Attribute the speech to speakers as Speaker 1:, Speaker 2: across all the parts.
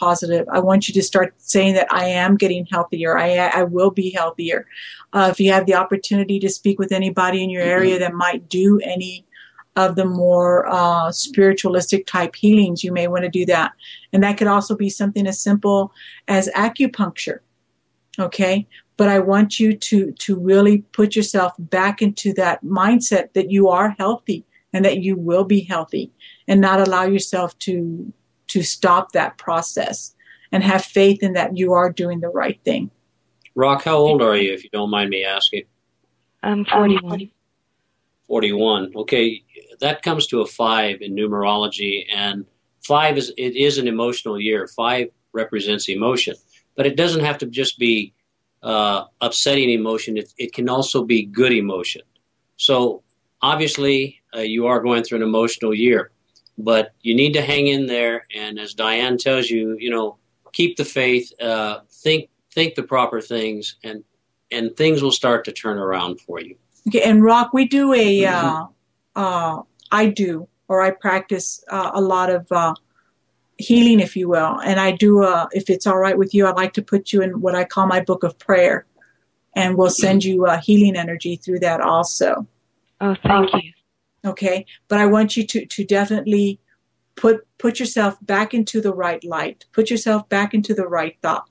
Speaker 1: positive. I want you to start saying that I am getting healthier. I will be healthier. If you have the opportunity to speak with anybody in your area that might do any of the more spiritualistic type healings, you may want to do that. And that could also be something as simple as acupuncture. Okay? But I want you to really put yourself back into that mindset that you are healthy and that you will be healthy, and not allow yourself to stop that process, and have faith in that you are doing the right thing.
Speaker 2: Rock, how old are you, if you don't mind me asking?
Speaker 3: I'm 41.
Speaker 2: 41. Okay, that comes to a 5 in numerology, and 5 is an emotional year. 5 represents emotion, but it doesn't have to just be upsetting emotion. It can also be good emotion. So obviously, you are going through an emotional year, but you need to hang in there. And as Diane tells you, keep the faith, think the proper things, and things will start to turn around for you.
Speaker 1: Okay, and Rock, we do I practice a lot of healing, if you will. And I do, if it's all right with you, I'd like to put you in what I call my book of prayer, and we'll send you healing energy through that also.
Speaker 3: Oh, thank you.
Speaker 1: Okay, but I want you to definitely put yourself back into the right light, put yourself back into the right thought,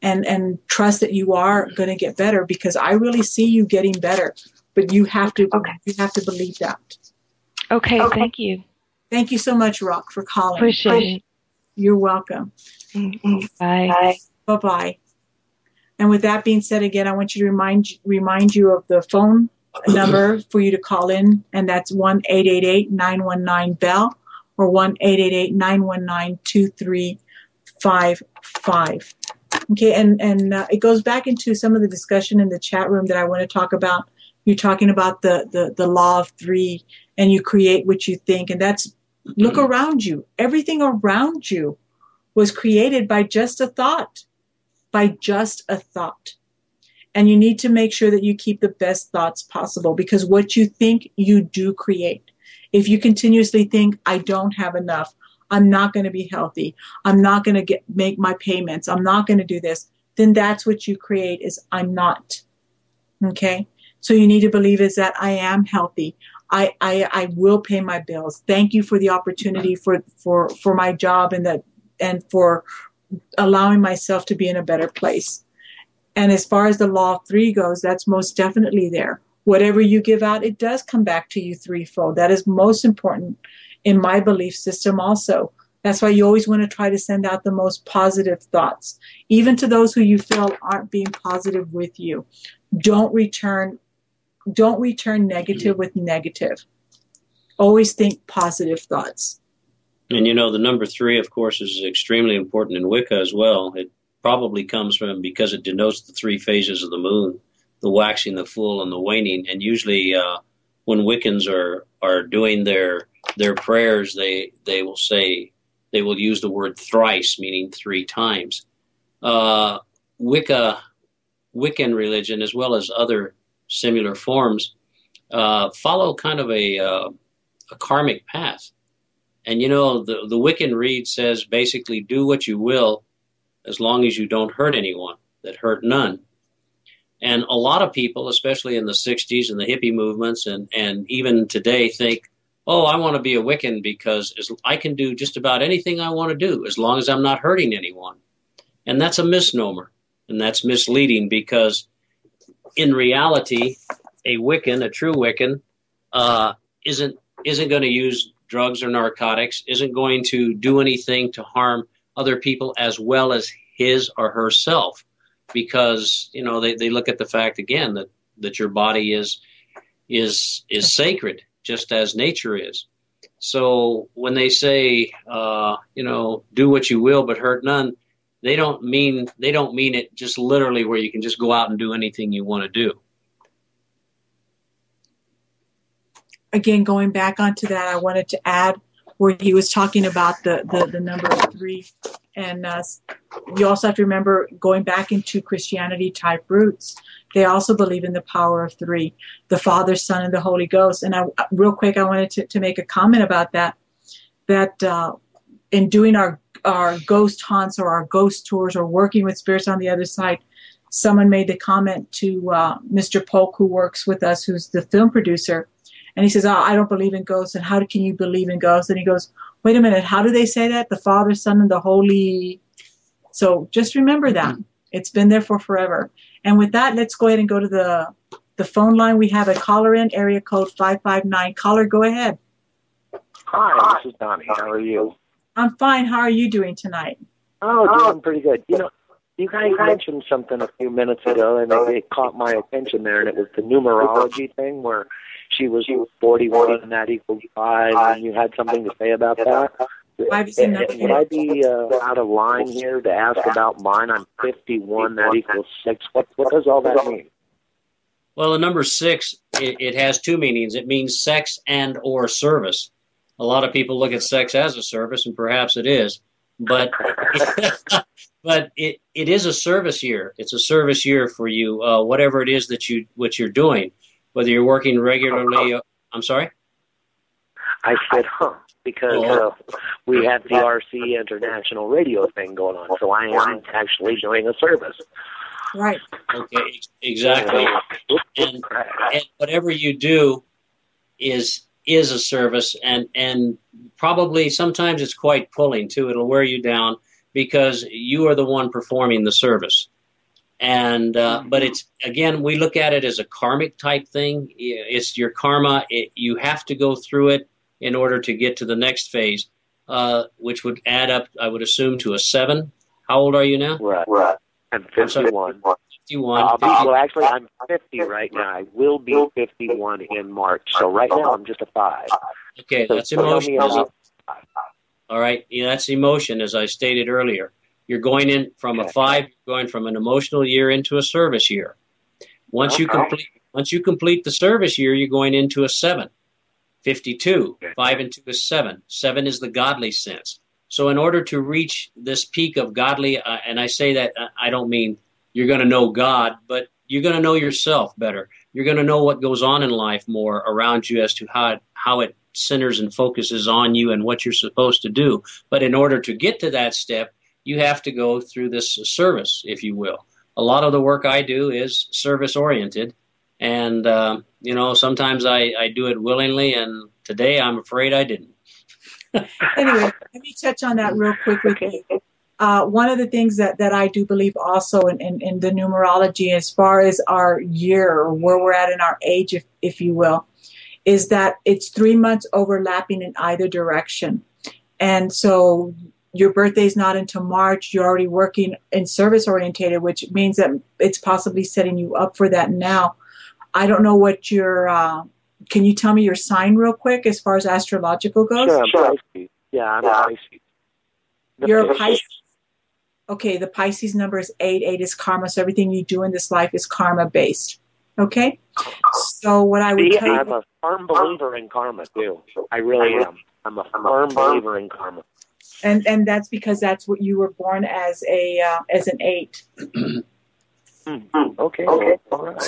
Speaker 1: and trust that you are going to get better, because I really see you getting better. But you have to believe that.
Speaker 3: Okay, thank you.
Speaker 1: Thank you so much, Rock, for calling.
Speaker 3: Appreciate it.
Speaker 1: You're welcome.
Speaker 3: Bye.
Speaker 1: Bye-bye. And with that being said, again, I want you to remind you of the phone number for you to call in, and that's 1-888-919-BELL or 1-888-919-2355. Okay, and it goes back into some of the discussion in the chat room that I want to talk about. You're talking about the law of 3, and you create what you think, and that's, look around you. Everything around you was created by just a thought. And you need to make sure that you keep the best thoughts possible, because what you think, you do create. If you continuously think, I don't have enough, I'm not going to be healthy, I'm not going to make my payments, I'm not going to do this, then that's what you create, is I'm not. Okay? So you need to believe is that I am healthy. I will pay my bills. Thank you for the opportunity for my job and for allowing myself to be in a better place. And as far as the law of 3 goes, that's most definitely there. Whatever you give out, it does come back to you threefold. That is most important in my belief system also. That's why you always want to try to send out the most positive thoughts, even to those who you feel aren't being positive with you. Don't return negative with negative. Always think positive thoughts.
Speaker 2: And the number 3, of course, is extremely important in Wicca as well. It probably comes from, because it denotes the 3 phases of the moon, the waxing, the full, and the waning. And usually when Wiccans are doing their prayers, they will say, they will use the word thrice, meaning 3 times. Wiccan religion, as well as other similar forms, follow kind of a karmic path. And the Wiccan Reed says, basically, do what you will as long as you don't hurt anyone, that hurt none. And a lot of people, especially in the 60s and the hippie movements and even today, think, oh, I want to be a Wiccan because I can do just about anything I want to do as long as I'm not hurting anyone. And that's a misnomer, and that's misleading, because in reality, a Wiccan, a true Wiccan, isn't going to use drugs or narcotics, isn't going to do anything to harm other people as well as his or herself, because they look at the fact again that your body is sacred, just as nature is. So when they say do what you will but hurt none, they don't mean it just literally where you can just go out and do anything you want to do.
Speaker 1: Again, going back onto that, I wanted to add where he was talking about the number 3. And you also have to remember, going back into Christianity type roots, they also believe in the power of 3, the Father, Son, and the Holy Ghost. And real quick, I wanted to make a comment about that in doing our our ghost hunts or our ghost tours or working with spirits on the other side, someone made the comment to Mr. Polk, who works with us, who's the film producer, and he says, "Oh, I don't believe in ghosts, and how can you believe in ghosts?" And he goes, "Wait a minute, how do they say that? The Father, Son, and the Holy..." So just remember that. It's been there for forever. And with that, let's go ahead and go to the phone line. We have a caller in, area code 559. Caller, go ahead.
Speaker 4: Hi, this is Donnie. How are you?
Speaker 1: I'm fine. How are you doing tonight?
Speaker 4: Oh, doing pretty good. You guys mentioned something a few minutes ago, and it caught my attention there, and it was the numerology thing where she was 41 and that equals 5, and you had something to say about that?
Speaker 1: 5 is enough.
Speaker 4: Would I be out of line here to ask about mine? I'm 51, that equals 6. What does all that mean?
Speaker 2: Well, the number 6, it has two meanings. It means sex and or service. A lot of people look at sex as a service, and perhaps it is, but but it is a service year. It's a service year for you, whatever it is that what you're doing, whether you're working regularly. I'm sorry?
Speaker 4: I said, because we have the RC International Radio thing going on, so I am actually doing a service.
Speaker 1: Right.
Speaker 2: Okay, exactly. And whatever you do is a service, and probably sometimes it's quite pulling too. It'll wear you down because you are the one performing the service. And but it's, again, we look at it as a karmic type thing. It's your karma. You have to go through it in order to get to the next phase, which would add up, I would assume, to a 7. How old are you now?
Speaker 4: Right. I'm 51.
Speaker 2: 51.
Speaker 4: Well, actually, I'm 50 right now. I will be 51 in March. So right now, I'm just a 5.
Speaker 2: Okay, that's emotion. All right, that's emotion, as I stated earlier. You're going in from a 5, you're going from an emotional year into a service year. Once you complete the service year, you're going into a 7. 52, 5 and 2 is 7. 7 is the godly sense. So in order to reach this peak of godly, and I say that, I don't mean you're going to know God, but you're going to know yourself better. You're going to know what goes on in life more around you as to how it centers and focuses on you and what you're supposed to do. But in order to get to that step, you have to go through this service, if you will. A lot of the work I do is service-oriented, and, sometimes I do it willingly, and today I'm afraid I didn't.
Speaker 1: Anyway, let me touch on that real quick with you. One of the things that I do believe also in the numerology, as far as our year or where we're at in our age, if you will, is that it's 3 months overlapping in either direction. And so your birthday is not until March. You're already working in service orientated, which means that it's possibly setting you up for that now. I don't know what can you tell me your sign real quick as far as astrological goes?
Speaker 4: Sure, I'm Pisces. Yeah, I'm a Pisces.
Speaker 1: You're a Pisces. Okay, the Pisces number is 8. 8 is karma, so everything you do in this life is karma-based. Okay? So what I would tell you...
Speaker 4: I'm a firm believer in karma, too. I really am. I'm a firm believer in karma.
Speaker 1: And that's because that's what you were born as an 8.
Speaker 4: Okay. All right.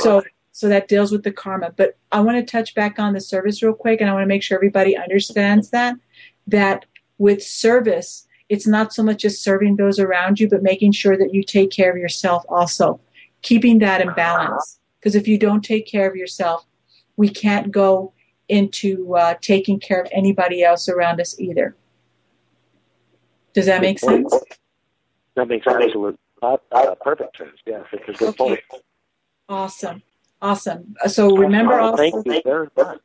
Speaker 1: So that deals with the karma. But I want to touch back on the service real quick, and I want to make sure everybody understands that with service, it's not so much as serving those around you, but making sure that you take care of yourself also, keeping that in balance. Because if you don't take care of yourself, we can't go into taking care of anybody else around us either. Does that make sense?
Speaker 4: That makes absolute perfect sense. Yes, it's a good point.
Speaker 1: Awesome. So remember also...
Speaker 4: Thank you very much.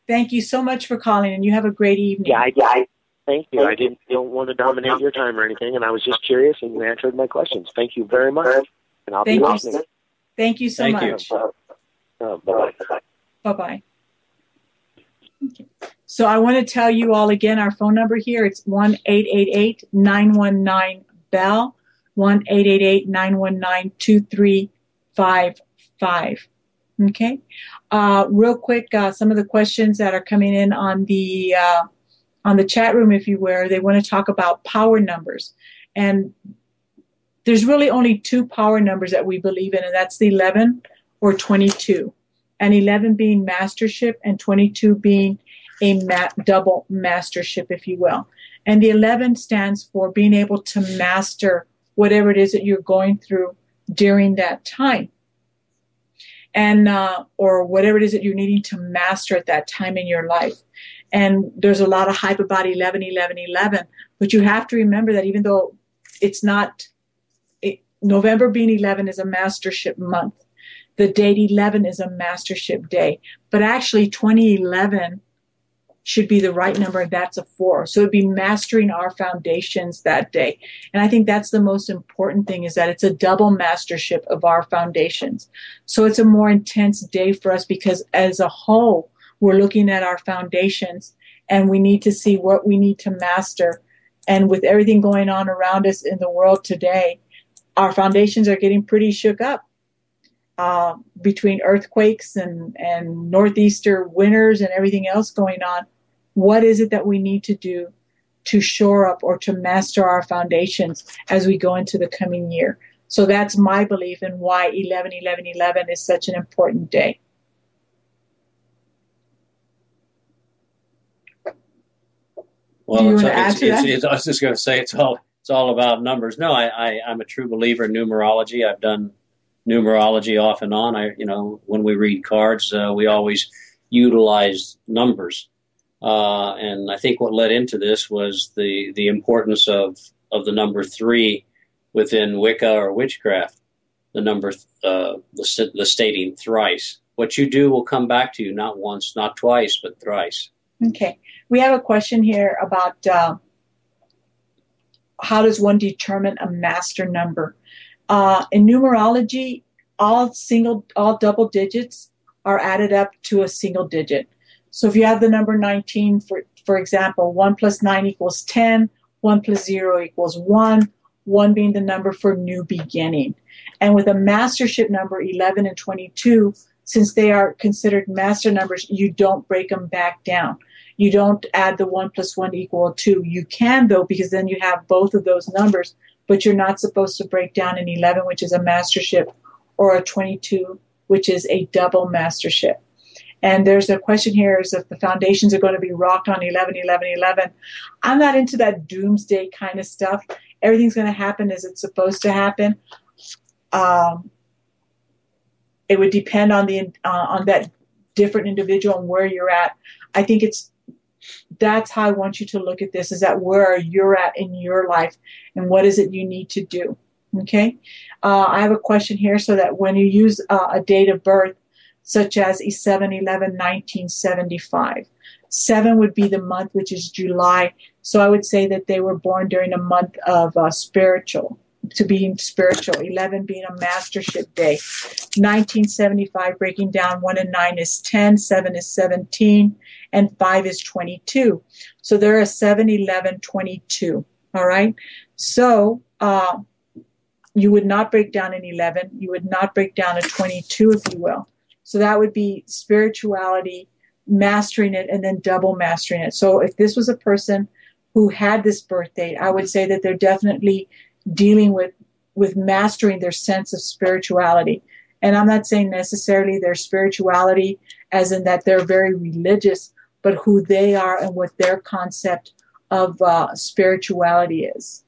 Speaker 1: Thank you so much for calling, and you have a great evening.
Speaker 4: Yeah, thank you. I don't want to dominate your time or anything, and I was just curious, and you answered my questions. Thank you very much, and I'll be listening.
Speaker 1: Thank you so much.
Speaker 4: Bye-bye.
Speaker 1: Bye-bye. Okay. So I want to tell you all again our phone number here. It's 1-888-919-BELL, 1-888-919-2355. Okay. Real quick, some of the questions that are coming in on the chat room, if you will, they want to talk about power numbers. And there's really only 2 power numbers that we believe in, and that's the 11 or 22. And 11 being mastership and 22 being a double mastership, if you will. And the 11 stands for being able to master whatever it is that you're going through during that time. And, or whatever it is that you're needing to master at that time in your life. And there's a lot of hype about 11, 11, 11. But you have to remember that even though it's not, November being 11 is a mastership month. The date 11 is a mastership day. But actually 2011 should be the right number. That's a 4. So it'd be mastering our foundations that day. And I think that's the most important thing, is that it's a double mastership of our foundations. So it's a more intense day for us because as a whole, we're looking at our foundations and we need to see what we need to master. And with everything going on around us in the world today, our foundations are getting pretty shook up. Between earthquakes and northeaster winters and everything else going on, what is it that we need to do to shore up or to master our foundations as we go into the coming year? So that's my belief in why 11, 11, 11 is such an important day.
Speaker 2: Well,
Speaker 1: do you want to add to that?
Speaker 2: I was just going to say it's all about numbers. No, I'm a true believer in numerology. I've done numerology off and on. When we read cards, we always utilize numbers. And I think what led into this was the importance of the number 3 within Wicca or witchcraft. The number, the stating thrice. What you do will come back to you, not once, not twice, but thrice.
Speaker 1: Okay. We have a question here about how does one determine a master number? In numerology, all double digits are added up to a single digit. So if you have the number 19, for example, 1 plus 9 equals 10, 1 plus 0 equals 1, 1 being the number for new beginning. And with a mastership number, 11 and 22, since they are considered master numbers, you don't break them back down. You don't add the 1 plus 1 equal 2. You can, though, because then you have both of those numbers, but you're not supposed to break down an 11, which is a mastership, or a 22, which is a double mastership. And there's a question here is if the foundations are going to be rocked on 11, 11, 11. I'm not into that doomsday kind of stuff. Everything's going to happen as it's supposed to happen. It would depend on that different individual and where you're at. I think that's how I want you to look at this, is that where you're at in your life and what is it you need to do. Okay. I have a question here, so that when you use a date of birth, such as 7/11/1975, 7 would be the month, which is July. So I would say that they were born during a month of spiritual, 11 being a mastership day. 1975, breaking down 1 and 9 is 10, 7 is 17, and 5 is 22. So they're a 7/11/22. All right. So you would not break down an 11. You would not break down a 22, if you will. So that would be spirituality, mastering it, and then double mastering it. So if this was a person who had this birth date, I would say that they're definitely dealing with mastering their sense of spirituality. And I'm not saying necessarily their spirituality as in that they're very religious, but who they are and what their concept of spirituality is.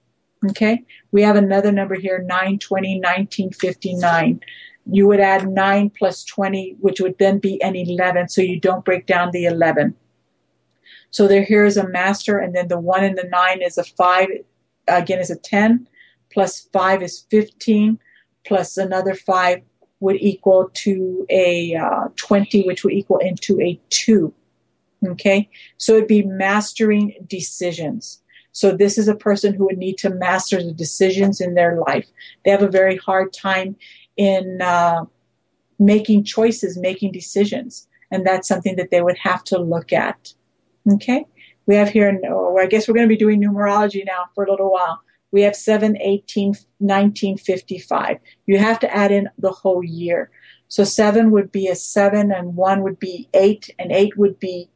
Speaker 1: Okay? We have another number here, 9/20/1959. You would add 9 plus 20, which would then be an 11, so you don't break down the 11. So here is a master, and then the 1 and the 9 is a 5, again is a 10, plus 5 is 15, plus another 5 would equal to a 20, which would equal into a 2. Okay? So it'd be mastering decisions. So this is a person who would need to master the decisions in their life. They have a very hard time in making choices, making decisions. And that's something that they would have to look at. Okay? We have here, I guess we're going to be doing numerology now for a little while. We have 7/18/1955. You have to add in the whole year. So 7 would be a 7, and 1 would be 8, and 8 would be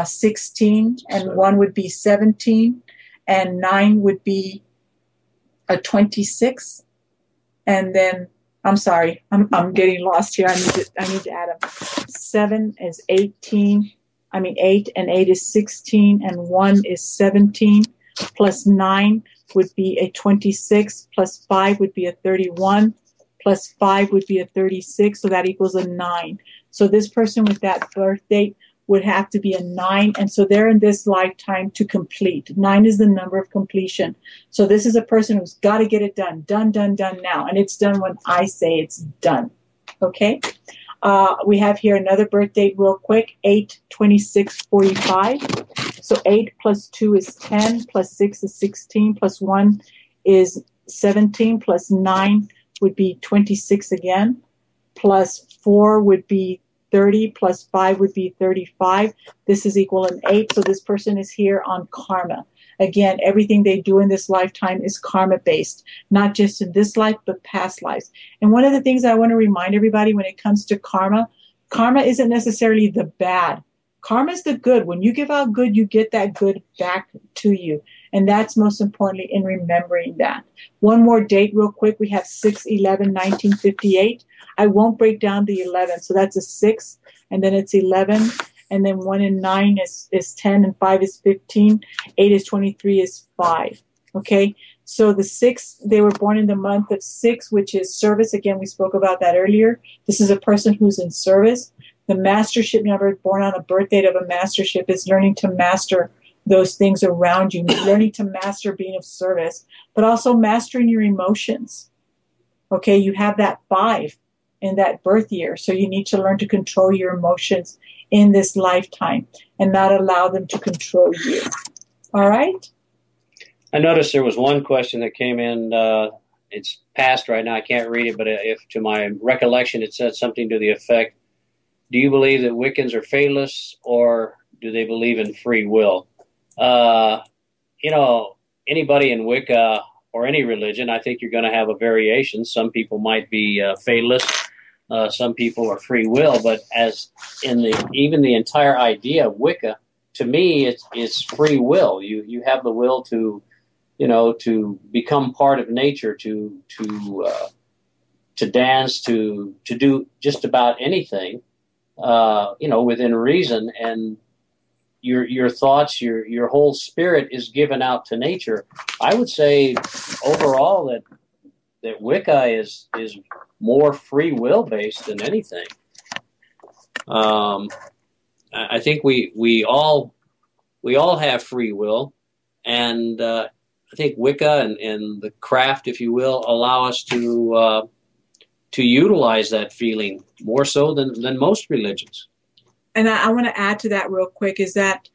Speaker 1: 16, and 1 would be 17, and 9 would be a 26, and then I'm sorry, I'm getting lost here. I need to add them. 7 is 18. 8 and 8 is 16, and 1 is 17. plus 9 would be a 26, plus 5 would be a 31, plus 5 would be a 36, so that equals a 9. So this person with that birth date would have to be a 9, and so they're in this lifetime to complete. 9 is the number of completion. So this is a person who's got to get it done now, and it's done when I say it's done. Okay? We have here another birth date real quick, 8/26/45. So 8 plus 2 is 10, plus 6 is 16, plus 1 is 17, plus 9 would be 26 again, plus 4 would be 30, plus 5 would be 35. This is equal an 8, so this person is here on karma. Again, everything they do in this lifetime is karma-based, not just in this life, but past lives. And one of the things I want to remind everybody when it comes to karma, karma isn't necessarily the bad. Karma is the good. When you give out good, you get that good back to you. And that's most importantly in remembering that. One more date real quick. We have 6/11/1958. I won't break down the 11. So that's a 6, and then it's 11, and then 1 and 9 is 10, and 5 is 15, 8 is 23 is 5. Okay? So the 6, they were born in the month of 6, which is service. Again, we spoke about that earlier. This is a person who's in service. The mastership number, born on a birth date of a mastership, is learning to master those things around you, learning to master being of service, but also mastering your emotions. Okay, you have that 5 in that birth year, so you need to learn to control your emotions in this lifetime and not allow them to control you. All right?
Speaker 2: I noticed there was one question that came in. It's past right now. I can't read it, but if to my recollection, it said something to the effect, do you believe that Wiccans are fatalists, or do they believe in free will? Anybody in Wicca or any religion, I think you're going to have a variation. Some people might be fatalists. Some people are free will. But as in even the entire idea of Wicca, to me, it's free will. You have the will to become part of nature, to dance, to do just about anything, within reason, and your thoughts, your whole spirit is given out to nature. I would say overall that Wicca is more free will based than anything. I think we all have free will, and I think Wicca and the craft, if you will, allow us to utilize that feeling more so than most religions.
Speaker 1: And I want to add to that real quick is that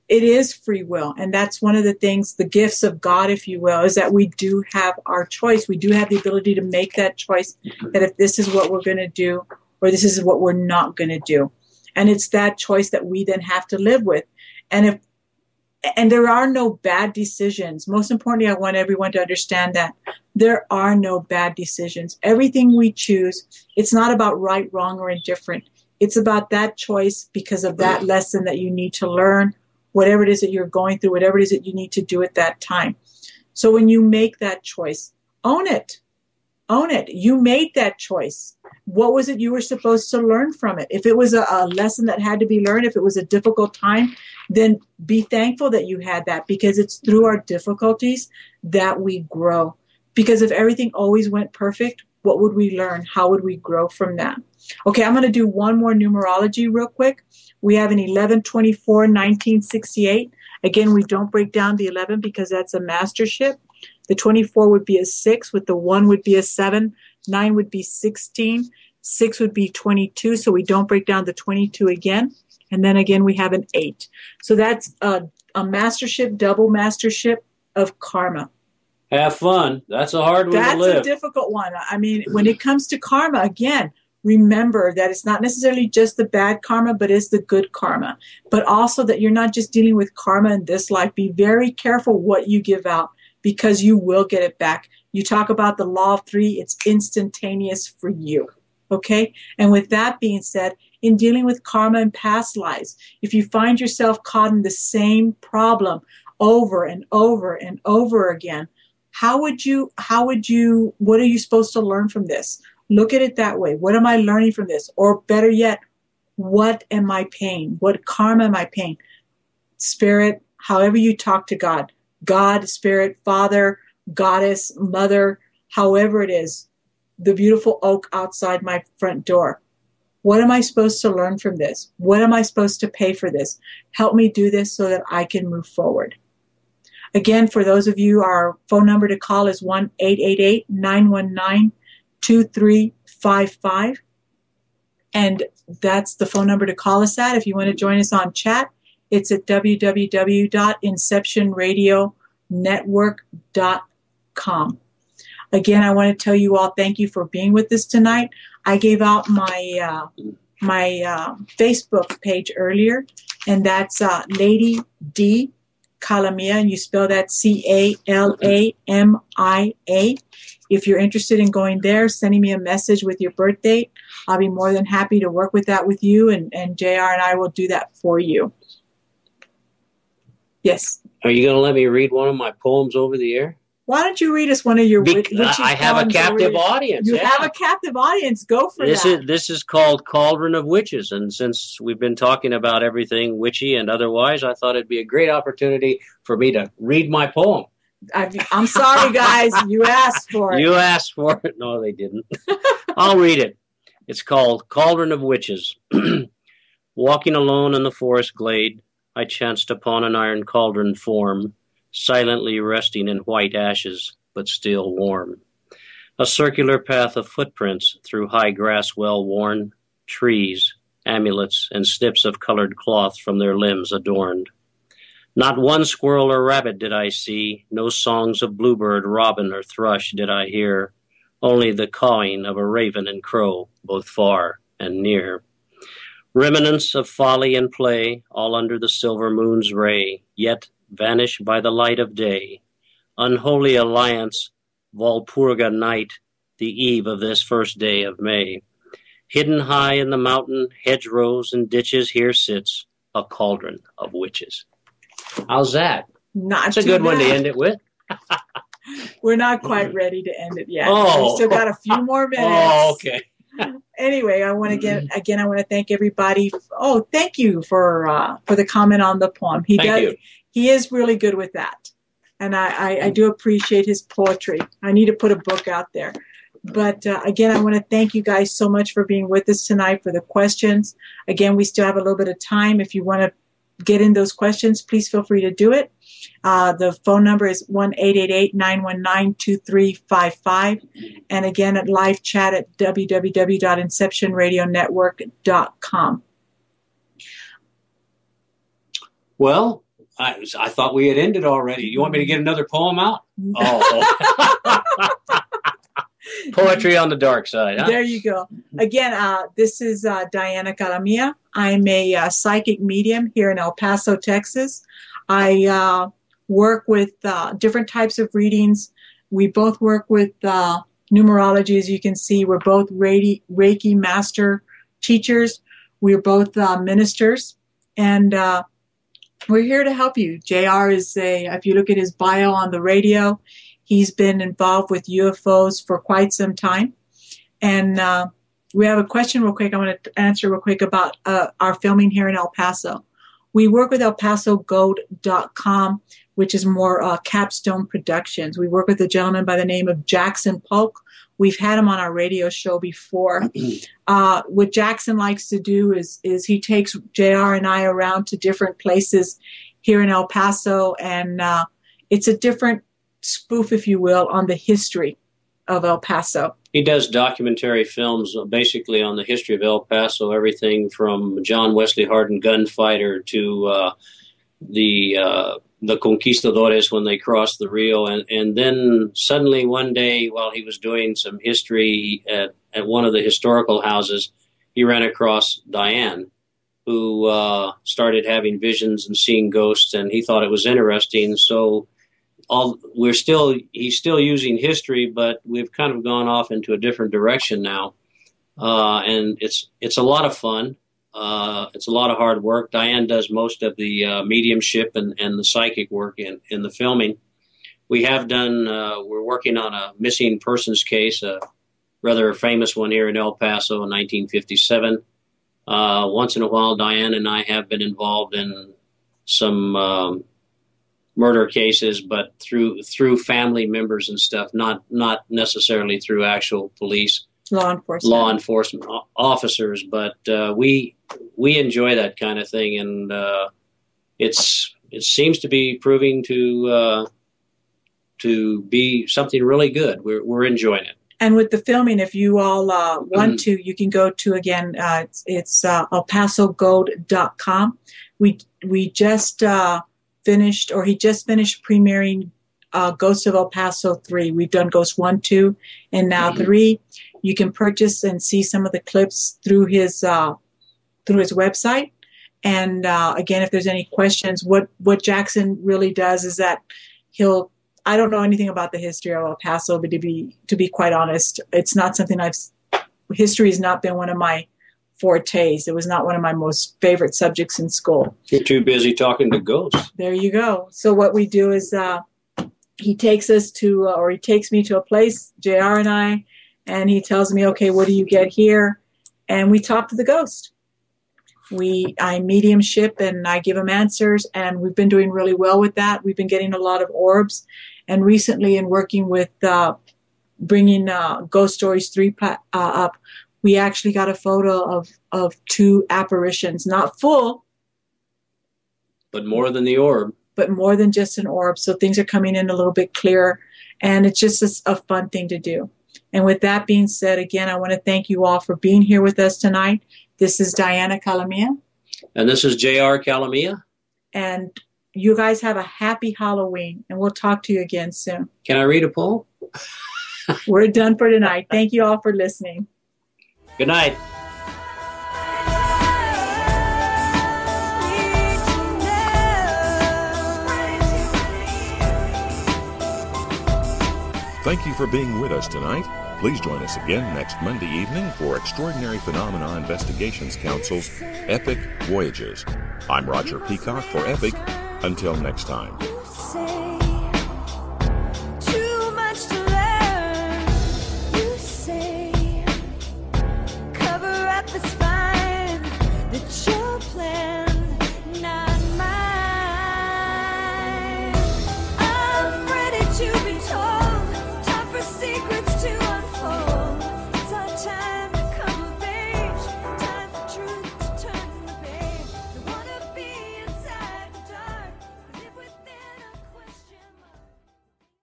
Speaker 1: it is free will. And that's one of the things, the gifts of God, if you will, is that we do have our choice. We do have the ability to make that choice, that if this is what we're going to do or this is what we're not going to do. And it's that choice that we then have to live with. And there are no bad decisions. Most importantly, I want everyone to understand that there are no bad decisions. Everything we choose, it's not about right, wrong, or indifferent. It's about that choice because of that lesson that you need to learn, whatever it is that you're going through, whatever it is that you need to do at that time. So when you make that choice, own it. Own it. You made that choice. What was it you were supposed to learn from it? If it was a lesson that had to be learned, if it was a difficult time, then be thankful that you had that, because it's through our difficulties that we grow. Because if everything always went perfect, what would we learn? How would we grow from that? Okay, I'm going to do one more numerology real quick. We have an 11/24/1968. Again, we don't break down the 11 because that's a mastership. The 24 would be a 6, with the 1 would be a 7, 9 would be 16, 6 would be 22, so we don't break down the 22 again. And then again, we have an 8. So that's a mastership, double mastership of karma.
Speaker 2: Have fun. That's a hard one to live.
Speaker 1: That's a difficult one. I mean, when it comes to karma, again, remember that it's not necessarily just the bad karma, but it's the good karma. But also that you're not just dealing with karma in this life. Be very careful what you give out, because you will get it back. You talk about the law of 3, it's instantaneous for you. Okay? And with that being said, in dealing with karma in past lives, if you find yourself caught in the same problem over and over and over again, what are you supposed to learn from this? Look at it that way. What am I learning from this? Or better yet, what am I paying? What karma am I paying? Spirit, however you talk to God, God, Spirit, Father, Goddess, Mother, however it is, the beautiful oak outside my front door. What am I supposed to learn from this? What am I supposed to pay for this? Help me do this so that I can move forward. Again, for those of you, our phone number to call is 1-888-919-2355. And that's the phone number to call us at. If you want to join us on chat, it's at www.inceptionradionetwork.com. Again, I want to tell you all thank you for being with us tonight. I gave out my Facebook page earlier, and that's Lady D Calamia, and you spell that Calamia. If you're interested in going there, sending me a message with your birth date, I'll be more than happy to work with that with you, and JR and I will do that for you. Yes.
Speaker 2: Are you going to let me read one of my poems over the air?
Speaker 1: Why don't you read us one of your witches
Speaker 2: I have a captive audience.
Speaker 1: You have a captive audience. Go for that.
Speaker 2: This is called Cauldron of Witches, and since we've been talking about everything witchy and otherwise, I thought it'd be a great opportunity for me to read my poem.
Speaker 1: I'm sorry, guys. You asked for it.
Speaker 2: You asked for it. No, they didn't. I'll read it. It's called Cauldron of Witches. Walking alone in the forest glade, I chanced upon an iron cauldron form, silently resting in white ashes, but still warm. A circular path of footprints through high grass well worn, trees, amulets, and snips of colored cloth from their limbs adorned. Not one squirrel or rabbit did I see, no songs of bluebird, robin, or thrush did I hear, only the cawing of a raven and crow, both far and near. Remnants of folly and play, all under the silver moon's ray, yet vanish by the light of day. Unholy alliance, Walpurga night, the eve of this first day of May. Hidden high in the mountain hedgerows and ditches, here sits a cauldron of witches. How's that?
Speaker 1: That's
Speaker 2: a good one to end it with.
Speaker 1: We're not quite ready to end it yet.
Speaker 2: Oh.
Speaker 1: We still got a few more minutes.
Speaker 2: Oh, okay.
Speaker 1: Anyway, I want to I want to thank everybody. Oh, thank you for the comment on the poem. He is really good with that, and I do appreciate his poetry. I need to put a book out there. But again, I want to thank you guys so much for being with us tonight, for the questions. Again, we still have a little bit of time. If you want to get in those questions, please feel free to do it. The phone number is 1-888-919-2355. And again, at live chat at www.inceptionradionetwork.com.
Speaker 2: Well, I thought we had ended already. You want me to get another poem out? Oh. Poetry on the dark side, huh?
Speaker 1: There you go. Again, this is Diana Calamia. I'm a psychic medium here in El Paso, Texas. I work with different types of readings. We both work with numerology, as you can see. We're both Reiki master teachers. We're both ministers. And we're here to help you. JR is if you look at his bio on the radio, he's been involved with UFOs for quite some time. And we have a question real quick I want to answer real quick about our filming here in El Paso. We work with ElPasoGold.com, which is more capstone productions. We work with a gentleman by the name of Jackson Polk. We've had him on our radio show before. What Jackson likes to do is he takes JR and I around to different places here in El Paso, and it's a different spoof, if you will, on the history of El Paso.
Speaker 2: He does documentary films basically on the history of El Paso, everything from John Wesley Hardin gunfighter to the conquistadores when they crossed the Rio. And then suddenly one day while he was doing some history at one of the historical houses, he ran across Diane, who started having visions and seeing ghosts, and he thought it was interesting. So he's still using history, but we've kind of gone off into a different direction now. And it's a lot of fun. It's a lot of hard work. Diane does most of the mediumship and the psychic work in the filming. We have done, we're working on a missing persons case, a rather famous one here in El Paso in 1957. Once in a while, Diane and I have been involved in some murder cases, but through family members and stuff, not necessarily through actual police law enforcement officers. But we enjoy that kind of thing, and it seems to be proving to be something really good. We're enjoying it.
Speaker 1: And with the filming, if you all want to, you can go to, again, it's elpasogold.com. We just finished, or he just finished premiering Ghost of El Paso 3. We've done Ghost 1, 2, and now 3. You can purchase and see some of the clips through his website. And again, if there's any questions, what Jackson really does is that I don't know anything about the history of El Paso, but to be quite honest, it's not something history has not been one of my fortes. It was not one of my most favorite subjects in school.
Speaker 2: You're too busy talking to ghosts.
Speaker 1: There you go. So what we do is he takes me to a place, JR and I, and he tells me, okay, what do you get here? And we talk to the ghost. I mediumship and I give him answers, and we've been doing really well with that. We've been getting a lot of orbs, and recently in working with bringing Ghost Stories 3 up, we actually got a photo of 2 apparitions, not full,
Speaker 2: but more than the orb.
Speaker 1: But more than just an orb. So things are coming in a little bit clearer, and it's just a fun thing to do. And with that being said, again, I want to thank you all for being here with us tonight. This is Diana Calamia.
Speaker 2: And this is J.R. Calamia.
Speaker 1: And you guys have a happy Halloween, and we'll talk to you again soon.
Speaker 2: Can I read a poem?
Speaker 1: We're done for tonight. Thank you all for listening.
Speaker 2: Good night.
Speaker 5: Thank you for being with us tonight. Please join us again next Monday evening for Extraordinary Phenomena Investigations Council's Epic Voyages. I'm Roger Peacock for Epic. Until next time.